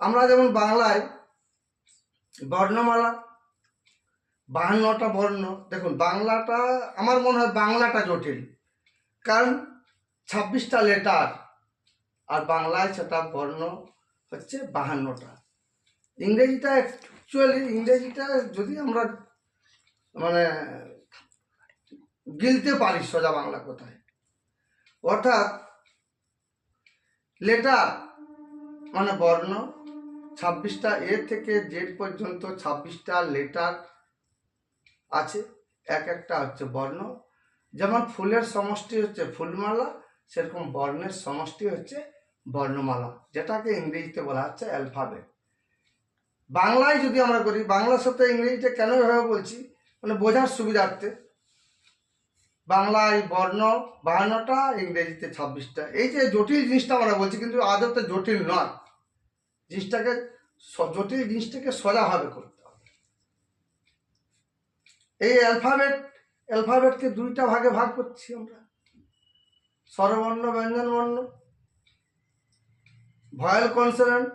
আমরা যেমন বাংলায় বর্ণমালা 52টা বর্ণ। দেখুন বাংলাটা, আমার মনে হয় বাংলাটা জটিল, কারণ 26টা লেটার, আর বাংলায় সেটা বর্ণ হচ্ছে 52টা। ইংরেজিটা অ্যাকচুয়ালি, ইংরেজিটা যদি আমরা মানে গিলতে পারি সোজা বাংলা কোথায়, অর্থাৎ লেটার মানে বর্ণ, 26টা এ থেকে জেড পর্যন্ত 26টা লেটার আছে, এক একটা হচ্ছে বর্ণ। যেমন ফুলের সমষ্টি হচ্ছে ফুলমালা, সেরকম বর্ণের সমষ্টি হচ্ছে বর্ণমালা, যেটাকে ইংরেজিতে বলা হচ্ছে অ্যালফাবেট। বাংলায় যদি আমরা করি, বাংলার সাথে ইংরেজিটা কেন এভাবে বলছি, মানে বোঝার সুবিধার্থে। বাংলায় বর্ণ 52টা, ইংরেজিতে 26টা। এই যে জটিল জিনিসটা আমরা বলছি, কিন্তু আদতে জটিল নয়। জটিল জিনিসটাকে সোজাভাবে করতে হবে। এই অ্যালফাবেটকে 2টা ভাগে ভাগ করছি আমরা, স্বরবর্ণ, ব্যঞ্জন বর্ণ। ভয়েল কনসোনেন্ট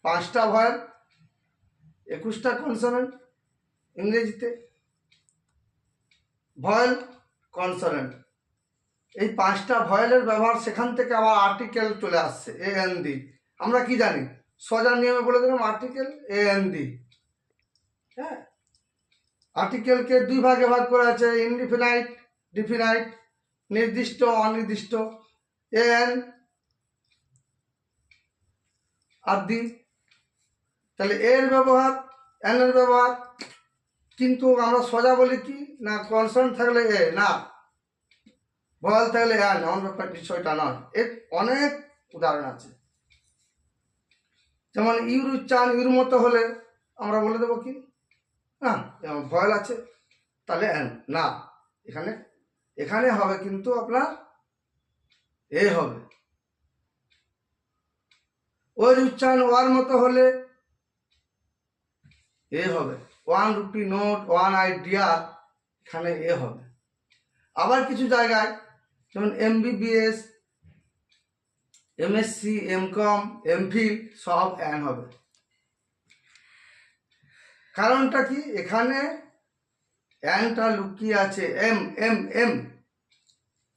5টা ভয়েল, 21টা কনসোনেন্ট ইংরেজিতে। ভয়েল কনসোনেন্ট, এই 5টা ভয়েলের ব্যবহার, সেখান থেকে আবার আর্টিকেল চলে আসছে এ এন দি। আমরা কি জানি, সোজা নিয়মে বলে দিলাম আর্টিকেল এ এন দি। হ্যাঁ, আর্টিকেলকে 2 ভাগে ভাগ করা আছে, ইনডিফিনাইট, ডিফিনাইট, নির্দিষ্ট, অনির্দিষ্ট, এন আর দি। তাহলে এর ব্যবহার, এন এর ব্যবহার, কিন্তু আমরা সোজা বলি কি না, কনসোনেন্ট থাকলে এ না, ভয়েল থাকলে এন, এমন ব্যাপার বিষয়টা নয়। এর অনেক উদাহরণ আছে। যেমন ইউর উচ্চারণ ইউর মতো হলে আমরা বলে দেবো কি না, ভয়েল আছে তাহলে এন না, এখানে হবে কিন্তু আপনার এ হবে। ওর উচ্চারণ ওয়ার মতো হলে এ হবে। 1 রুপি নোট, 1 আইডিয়া, এখানে এ হবে। আবার কিছু জায়গায় যেমন এমবিবিএস, এমএসসি, এমকম, এমফিল সব এন হবে। কারণটা কি, এখানে এনটা লুকিয়ে আছে। এম এম এম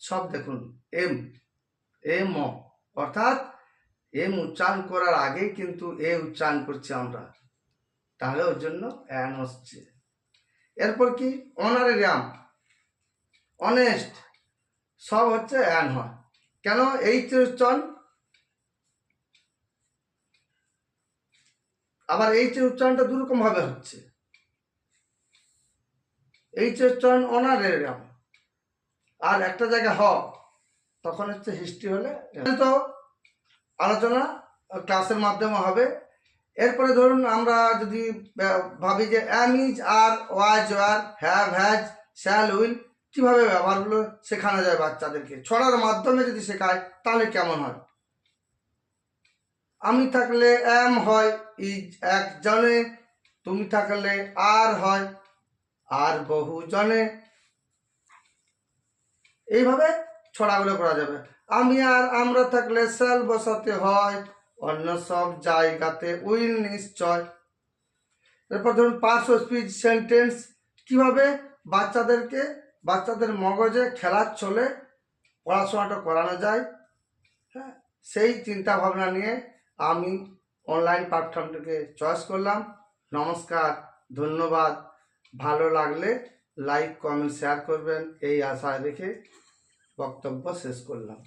সব দেখুন, এম এম, অর্থাৎ এম উচ্চারণ করার আগে কিন্তু এ উচ্চারণ করছি আমরা, তাহলে ওর জন্য এন হচ্ছে। এরপর কি, অনারেরিয়াম, অনেস্ট, সব হচ্ছে এন হয়। কেন, এইচ উচ্চারণ, আবার এইচ এর উচ্চারণটা 2 রকম ভাবে হচ্ছে। এইচ উচ্চারণ অনারেরিয়াম, আর একটা জায়গায় হ, তখন হচ্ছে হিস্ট্রি হলে। তো আলোচনা ক্লাসের মাধ্যমে হবে। এরপরে ধরুন আমরা যদি ভাবি যে am, is, are, was, were, have, has, shall, will, কীভাবে ব্যবহারগুলো শেখানো যায় বাচ্চাদেরকে, ছড়ার মাধ্যমে যদি শেখায় তাহলে কেমন হয়। আমি থাকলে এম হয়, ইজ একজনে, তুমি থাকলে আর হয়, আর বহুজনে। এইভাবে ছড়াগুলো করা যাবে। আমি আর আমরা থাকলে শ্যাল বসাতে হয়, অন্য সব জায়গাতে উইল নিশ্চয়। এরপর ধরুন পার্টস অফ স্পিচ সেন্টেন্স, কিভাবে বাচ্চাদের মগজে খেলার চলে পড়াশোনাটা করানো যায়। হ্যাঁ, সেই চিন্তা ভাবনা নিয়ে আমি অনলাইন প্ল্যাটফর্মটাকে চয়েস করলাম। নমস্কার, ধন্যবাদ। ভালো লাগলে লাইক, কমেন্ট, শেয়ার করবেন, এই আশায় রেখে বক্তব্য শেষ করলাম।